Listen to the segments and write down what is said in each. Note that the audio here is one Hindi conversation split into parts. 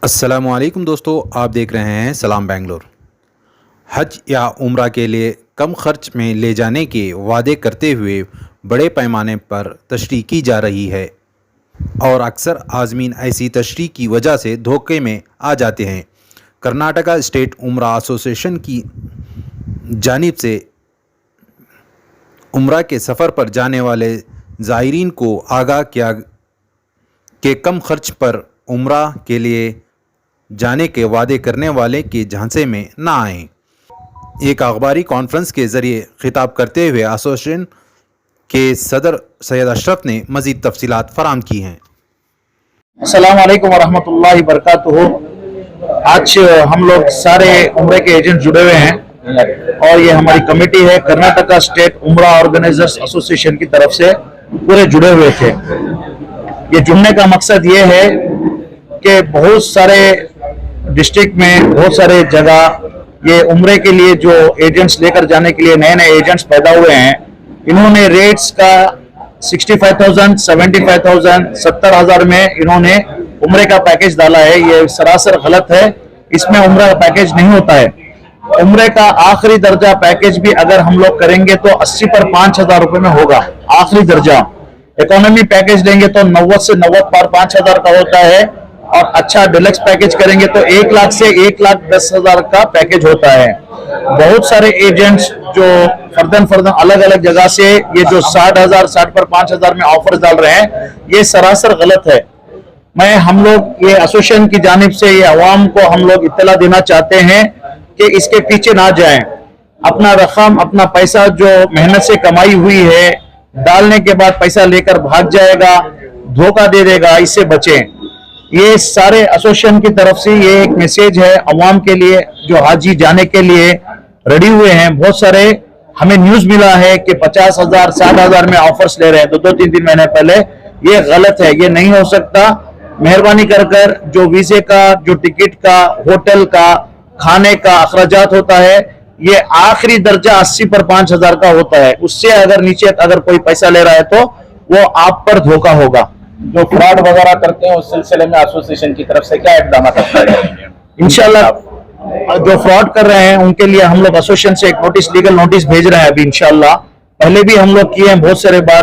अस्सलामुअलैकुम दोस्तों, आप देख रहे हैं सलाम बेंगलोर। हज या उम्रा के लिए कम खर्च में ले जाने के वादे करते हुए बड़े पैमाने पर तशरीह की जा रही है और अक्सर आज़मीन ऐसी तशरीह की वजह से धोखे में आ जाते हैं। कर्नाटका स्टेट उम्रा एसोसिएशन की जानिब से उम्रा के सफ़र पर जाने वाले ज़ायरीन को आगाह किया कि कम खर्च पर उम्रा के लिए जाने के वादे करने वाले के झांसे में ना आएं। एक अखबारी कॉन्फ्रेंस के ज़रिए खिताब करते हुए एसोसिएशन के सदर सैयद अशरफ ने मज़ीद तफसीलात फराम की हैं। अस्सलाम वालेकुम वरहमतुल्लाहि वबरकातुहू। आज हम लोग सारे उम्रे के एजेंट जुड़े हुए हैं और ये हमारी कमेटी है कर्नाटका स्टेट उम्रा ऑर्गेनाइजर्स एसोसिएशन की तरफ से पूरे जुड़े हुए थे। ये जुड़ने का मकसद ये है कि बहुत सारे डिस्ट्रिक्ट में बहुत सारे जगह ये उम्रे के लिए जो एजेंट्स लेकर जाने के लिए नए नए एजेंट्स पैदा हुए हैं, इन्होंने रेट्स का 65,000, 75,000, 70,000 में इन्होंने उम्रे का पैकेज डाला है। ये सरासर गलत है। इसमें उम्रा का पैकेज नहीं होता है। उम्रे का आखिरी दर्जा पैकेज भी अगर हम लोग करेंगे तो 80 पर 5,000 रुपए में होगा। आखिरी दर्जा इकोनॉमी पैकेज लेंगे तो 90 से 90 पर 5,000 का होता है और अच्छा डिलक्स पैकेज करेंगे तो 1 लाख से 1,10,000 का पैकेज होता है। बहुत सारे एजेंट्स जो फर्दन अलग अलग जगह से ये जो 60,000, 60 पर 5,000 में ऑफर्स डाल रहे हैं, ये सरासर गलत है। हम लोग ये एसोसिएशन की जानिब से ये अवाम को हम लोग इत्तला देना चाहते हैं कि इसके पीछे ना जाएं। अपना रकम, अपना पैसा जो मेहनत से कमाई हुई है, डालने के बाद पैसा लेकर भाग जाएगा, धोखा दे देगा, इससे बचें। ये सारे एसोसिएशन की तरफ से ये एक मैसेज है अवाम के लिए जो हाजी जाने के लिए रेडी हुए हैं। बहुत सारे हमें न्यूज मिला है कि 50,000, 60,000 में ऑफर्स ले रहे हैं 2-3 महीने पहले। ये गलत है, ये नहीं हो सकता। मेहरबानी कर जो वीजे का, जो टिकट का, होटल का, खाने का अखराजात होता है, ये आखिरी दर्जा 80 पर 5,000 का होता है। उससे अगर नीचे अगर कोई पैसा ले रहा है तो वो आप पर धोखा होगा। जो फ्रॉड वगैरह करते हैं उस सिलसिले में एसोसिएशन की तरफ से क्या इकदाम करते हैं? इंशाल्लाह जो फ्रॉड कर रहे हैं उनके लिए हम लोग एसोसिएशन से एक नोटिस, लीगल नोटिस भेज रहे हैं अभी इंशाल्लाह। पहले भी हम लोग किए हैं बहुत सारे बार,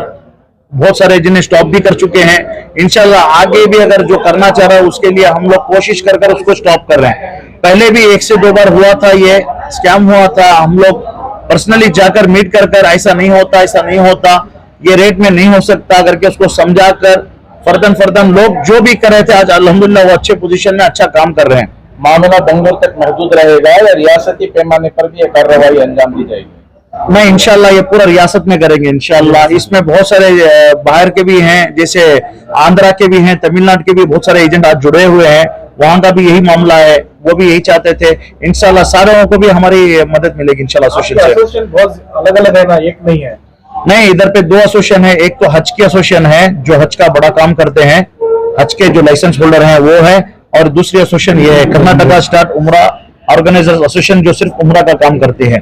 बहुत सारे जिन्हें स्टॉप भी कर चुके हैं। इंशाल्लाह आगे भी अगर जो करना चाह रहा है उसके लिए हम लोग कोशिश कर उसको स्टॉप कर रहे हैं। पहले भी 1 से 2 बार हुआ था, ये स्कैम हुआ था। हम लोग पर्सनली जाकर मीट कर ऐसा नहीं होता, ऐसा नहीं होता, ये रेट में नहीं हो सकता करके उसको समझाकर फर्दन लोग जो भी कर रहे थे आज अल्हम्दुलिल्लाह वो अच्छे पोजीशन में अच्छा काम कर रहे हैं। मामला बेंगलोर तक महदूद रहेगा या रियासती पैमाने पर भी ये कार्रवाई अंजाम दी जाएगी? नहीं, इंशाल्लाह ये पूरा रियासत में करेंगे इंशाल्लाह। इसमें बहुत सारे बाहर के भी हैं, जैसे आंध्रा के भी हैं, तमिलनाडु के भी बहुत सारे एजेंट आज जुड़े हुए हैं। वहां का भी यही मामला है, वो भी यही चाहते थे। इंशाल्लाह सारों को भी हमारी मदद मिलेगी इंशाल्लाह। एसोसिएशन बहुत अलग अलग है ना, एक नहीं है? नहीं, इधर पे 2 एसोसिएशन है। एक तो हज की एसोसिएशन है जो हज का बड़ा काम करते हैं, हज के जो लाइसेंस होल्डर हैं वो है, और दूसरी एसोसिएशन ये है कर्नाटका स्टेट उम्रा ऑर्गेनाइजर्स एसोसिएशन जो सिर्फ उम्रा का काम करते हैं।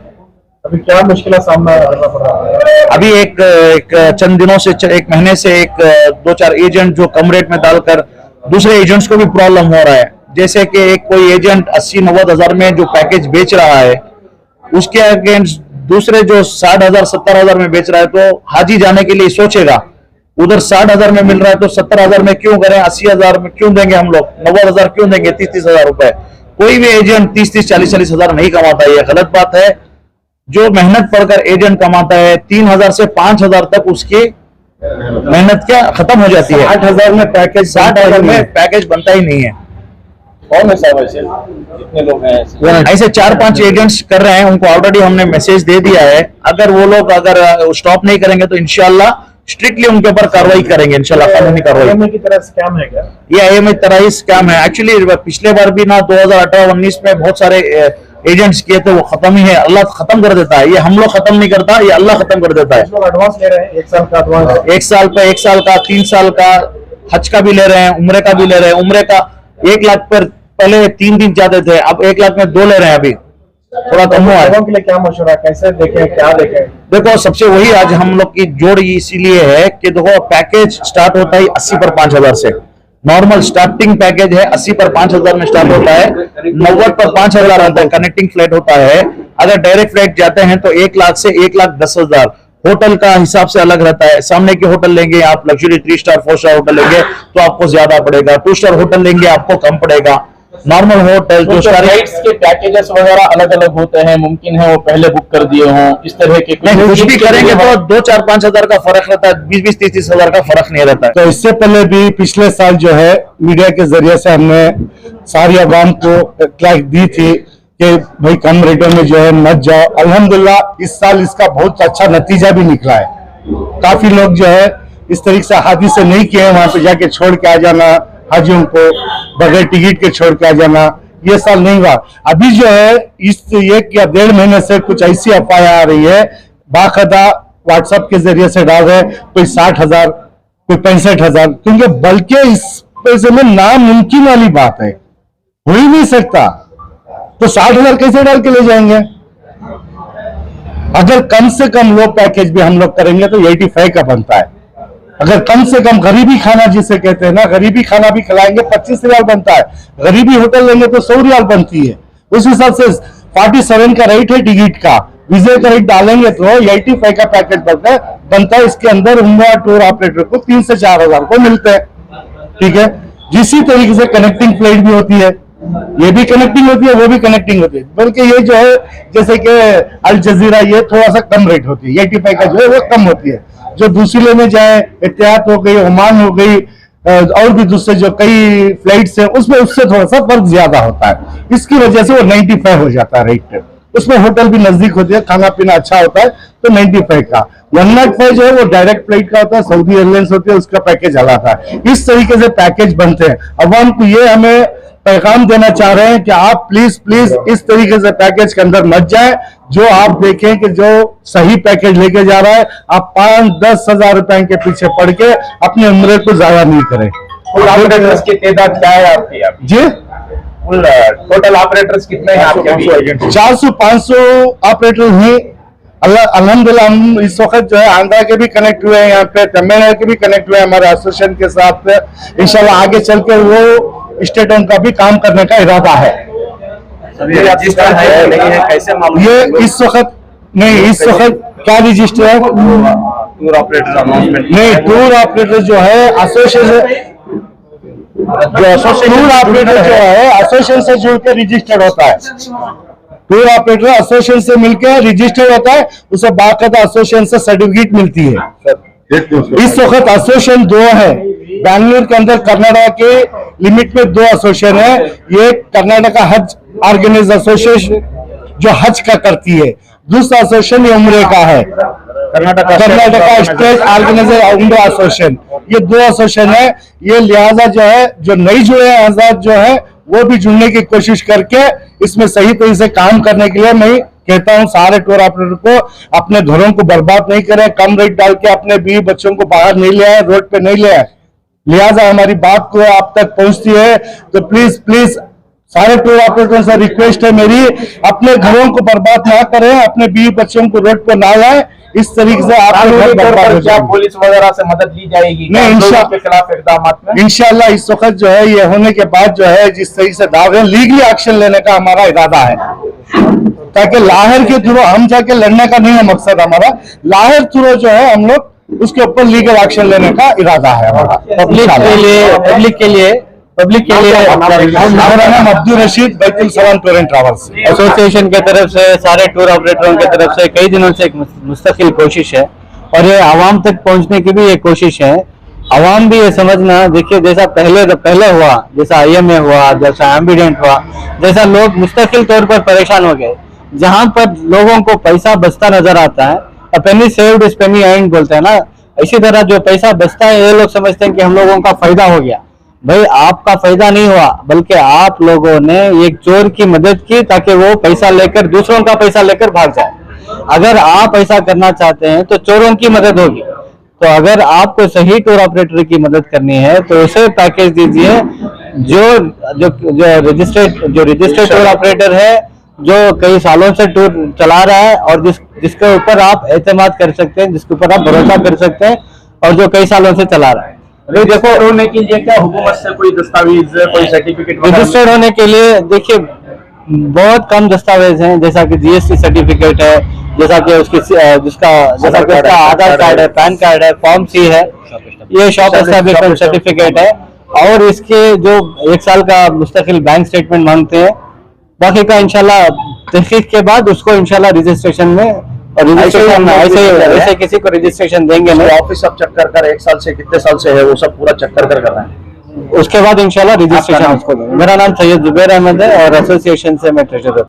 अभी क्या मुश्किल सामना करना पड़ रहा है? अभी एक चंद दिनों से, 1 महीने से 2-4 एजेंट जो कम रेट में डालकर दूसरे एजेंट्स को भी प्रॉब्लम हो रहा है। जैसे कि एक कोई एजेंट 80-90 हजार में जो पैकेज बेच रहा है, उसके अगेंस्ट दूसरे जो 60,000, 70,000 में बेच रहा है, तो हाजी जाने के लिए सोचेगा उधर 60,000 में मिल रहा है तो 70,000 में क्यों करें, 80,000 में क्यों देंगे हम लोग, 90,000 क्यों देंगे, 30-30 हजार रुपए। कोई भी एजेंट 30-30, 40-40 हजार नहीं कमाता, ये गलत बात है। जो मेहनत पढ़कर एजेंट कमाता है 3,000 से 5,000 तक उसकी मेहनत क्या खत्म हो जाती है। 60,000 में पैकेज, 60,000 में पैकेज बनता ही नहीं है। कौन है साहब ऐसे? कितने लोग हैं ऐसे 4-5 एजेंट्स कर रहे हैं, उनको ऑलरेडी हमने मैसेज दे दिया है। अगर वो लोग अगर स्टॉप नहीं करेंगे तो इंशाल्लाह स्ट्रिक्टली उनके ऊपर कार्रवाई करेंगे इंशाल्लाह, कानूनी कार्रवाई। की तरह स्कैम है क्या? ये IMI तरह ही स्कैम है। एक्चुअली पिछले बार भी ना 2018-19 में बहुत सारे एजेंट्स किए थे, वो खत्म ही है। अल्लाह खत्म कर देता है, ये हम लोग खत्म नहीं करता, ये अल्लाह खत्म कर देता है। एडवांस ले रहे हैं 1 साल का एडवांस, 1 साल पे 1 साल का, 3 साल का, हज का भी ले रहे हैं, उम्रे का भी ले रहे हैं। उम्रे का 1 लाख पर पहले 3 दिन जाते थे, अब 1 लाख में 2 ले रहे हैं। अभी थोड़ा कम हुआ है। लोगों के लिए क्या मशवरा, कैसे देखें, क्या देखें? देखो, सबसे वही आज हम लोग की जोड़ इसीलिए है कि देखो पैकेज स्टार्ट होता है 80 पर 5,000 से। नॉर्मल स्टार्टिंग पैकेज है 80 पर 5,000 में स्टार्ट होता है, 90 पर 5,000 आता है। कनेक्टिंग फ्लाइट होता है। अगर डायरेक्ट फ्लाइट जाते हैं तो 1 लाख से 1,10,000। होटल का हिसाब से अलग रहता है। सामने के होटल लेंगे आप, लग्जरी 3 स्टार 4 स्टार होटल लेंगे तो आपको ज्यादा पड़ेगा, 2 स्टार होटल लेंगे आपको कम पड़ेगा। नॉर्मल होटल जो फ्लाइट्स के पैकेजेस वगैरह अलग अलग होते हैं, मुमकिन है वो पहले बुक कर दिए हों, इस तरह के नहीं, कुछ भी करेंगे तो 2-4-5 का फर्क रहता है, 20-20 30 हजार का फर्क नहीं रहता है। तो इससे पहले भी पिछले साल जो है मीडिया के जरिए से हमने सारी आवाम को इत्तला दी थी कि भाई कम रेटों में जो है मत जाओ। अल्हम्दुलिल्लाह इस साल इसका बहुत अच्छा नतीजा भी निकला है। काफी लोग जो है इस तरीके से हादिसे नहीं किए हैं, वहां पे जाके छोड़ के आ जाना, हाजियों को बगैर टिकट के छोड़ के आ जाना, ये साल नहीं हुआ। अभी जो है इस 1 या 1.5 महीने से कुछ ऐसी अफवाहें आ रही है, बाकायदा व्हाट्सएप के जरिए से डाल रहे, कोई 60,000 कोई 65,000, क्योंकि बल्कि इस पैसे में नामुमकिन वाली बात है, हो ही नहीं सकता। तो 60,000 कैसे डाल के ले जाएंगे? अगर कम से कम लो पैकेज भी हम लोग करेंगे तो 85 का बनता है। अगर कम से कम गरीबी खाना जिसे कहते हैं ना, गरीबी खाना भी खिलाएंगे 25 रियाल बनता है। गरीबी होटल लेंगे तो 100 रियाल बनती है। उस हिसाब से 47 का रेट है टिकट का, वीजा का रेट डालेंगे तो 85 का पैकेज बनता है। इसके अंदर उम्रा टूर ऑपरेटर को 3 से 4 हजार को मिलते हैं। ठीक है, जिसी तरीके से कनेक्टिंग फ्लाइट भी होती है, ये भी कनेक्टिंग होती है, वो भी कनेक्टिंग होती है, बल्कि ये जो है जैसे कि अल जजीरा ये थोड़ा सा कम रेट होती है, 85 का जो है वो कम होती है। जो दूसरी लेने जाए, एहतियात हो गई, ओमान हो गई, और भी दूसरे जो कई फ्लाइट्स हैं उसमें उससे थोड़ा सा फर्क ज्यादा होता है। इसकी वजह से वो 95 हो जाता है रेट। उसमें होटल भी नजदीक होती है, खाना पीना अच्छा होता है, तो 95 का। 105 जो है वो डायरेक्ट फ्लाइट का होता है, सऊदी एयरलाइंस होती है, उसका पैकेज अलग है। इस तरीके से पैकेज बनते हैं। अवाम को ये हमें पैगाम देना चाह रहे हैं कि आप प्लीज प्लीज इस तरीके से पैकेज के अंदर मत जाए। जो आप देखें कि जो सही पैकेज लेके जा रहा है, आप 5-10 हजार रुपए के पीछे पड़ के अपने उम्र को जाया नहीं करें। ऑपरेटर्स की तादाद क्या है आपकी? जी, टोटल ऑपरेटर्स कितने हैं आपके? 400-500 ऑपरेटर हैं। अल्हम्दुलिल्लाह हम इस वक्त जो है आंध्रा के भी कनेक्ट हुए हैं, यहाँ पे तमिलनाडु के भी कनेक्ट हुए हैं हमारे एसोसिएशन के साथ। इंशाल्लाह आगे चल के वो स्टेटों का भी काम करने का इरादा है। रजिस्टर है नहीं है, कैसे मालूम? ये इस वक्त नहीं, इस वक्त क्या रजिस्टर है? टूर ऑपरेटर अनाउंसमेंट नहीं, टूर ऑपरेटर जो है एसोसिएशन, टूर ऑपरेटर जो है एसोसिएशन से जुड़ के रजिस्टर्ड होता है। टूर ऑपरेटर एसोसिएशन से मिलकर रजिस्टर्ड होता है, उसे बाकायदा एसोसिएशन से सर्टिफिकेट मिलती है। इस वक्त एसोसिएशन 2 है बैंगलोर के अंदर। कर्नाटक के लिमिट में 2 एसोसिएशन है। ये कर्नाटका हज ऑर्गेनाइज एसोसिएशन जो हज का करती है, दूसरा एसोसिएशन ये उम्रे का है, कर्नाटका स्टेट ऑर्गेनाइजर उम्रा एसोसिएशन। ये 2 एसोसिएशन है। ये लिहाजा जो है जो नहीं जुड़े हैं आजाद जो है वो भी जुड़ने की कोशिश करके इसमें सही तरीके से काम करने के लिए मैं कहता हूं सारे टूर ऑपरेटर को अपने घरों को बर्बाद नहीं करें, कम रेट डाल के अपने बीवी बच्चों को बाहर नहीं ले आए, रोड पे नहीं ले आए। लिहाजा हमारी बात को आप तक पहुंचती है तो प्लीज प्लीज सारे टूर ऑपरेटरों से रिक्वेस्ट है मेरी, अपने घरों को बर्बाद ना करें, अपने बीवी बच्चों को रोड पर ना लाए। इस तरीके से आपके घर बर्बाद हो क्या जाएंगे। पुलिस वगैरह से मदद ली जाएगी? नहीं, के खिलाफ इकदाम में इंशाल्लाह इस वक्त जो है ये होने के बाद जो है जिस तरीके से दावे लीगली एक्शन लेने का हमारा इरादा है, ताकि लाहर के थ्रू हम जाके लड़ने का नहीं है मकसद हमारा। लाहर थ्रू जो है हम लोग उसके ऊपर लीगल एक्शन लेने का इरादा है हमारा। पब्लिक के लिए हमारा नाम अब्दुल रशीद, बैतुल सलाम टूर एंड ट्रैवल्स एसोसिएशन के तरफ से, सारे टूर ऑपरेटरों की तरफ से कई दिनों से एक मुस्तकिल कोशिश है और ये आवाम तक पहुंचने की भी एक कोशिश है। आवाम भी ये समझना, देखिए जैसा पहले हुआ, जैसा IMA हुआ, जैसा एम्बिडेंट हुआ, जैसा लोग मुस्तकिल तौर पर परेशान हो गए, जहां पर लोगों को पैसा बचता नजर आता है, पेनी सेव्ड इज पेनी अर्न्ड बोलते हैं ना, इसी तरह जो पैसा बचता है ये लोग समझते हैं कि हम लोगों का फायदा हो गया। भाई आपका फायदा नहीं हुआ, बल्कि आप लोगों ने एक चोर की मदद की ताकि वो पैसा लेकर दूसरों का पैसा लेकर भाग जाए। अगर आप ऐसा करना चाहते हैं तो चोरों की मदद होगी। तो अगर आपको सही टूर ऑपरेटर की मदद करनी है तो उसे पैकेज दीजिए जो रजिस्टर्ड टूर ऑपरेटर है, जो कई सालों से टूर चला रहा है और जिसके ऊपर आप एतमाद कर सकते हैं, जिसके ऊपर आप भरोसा कर सकते हैं और जो कई सालों से चला रहा है। अभी देखो, होने के लिए क्या हुकूमत से कोई दस्तावेज, कोई सर्टिफिकेट रजिस्टर्ड होने के लिए देखिए बहुत कम दस्तावेज हैं, जैसा कि जीएसटी सर्टिफिकेट है, जैसा कि उसकी जैसा कि उसका आधार कार्ड है, पैन कार्ड है, फॉर्म सी है, ये शॉप एस्टैब्लिशमेंट सर्टिफिकेट है, और इसके जो 1 साल का मुस्तकिल बैंक स्टेटमेंट मांगते हैं। बाकी का इंशाल्लाह तहकीक के बाद उसको इंशाल्लाह रजिस्ट्रेशन में, और रजिस्ट्रेशन में ऐसे किसी को रजिस्ट्रेशन देंगे नहीं। ऑफिस सब चक्कर कर 1 साल से कितने साल से है वो सब पूरा चक्कर कर रहे हैं। उसके बाद इंशाल्लाह रजिस्ट्रेशन उसको देंगे। मेरा नाम सैयद जुबैर अहमद है और एसोसिएशन से मैं ट्रेजरर।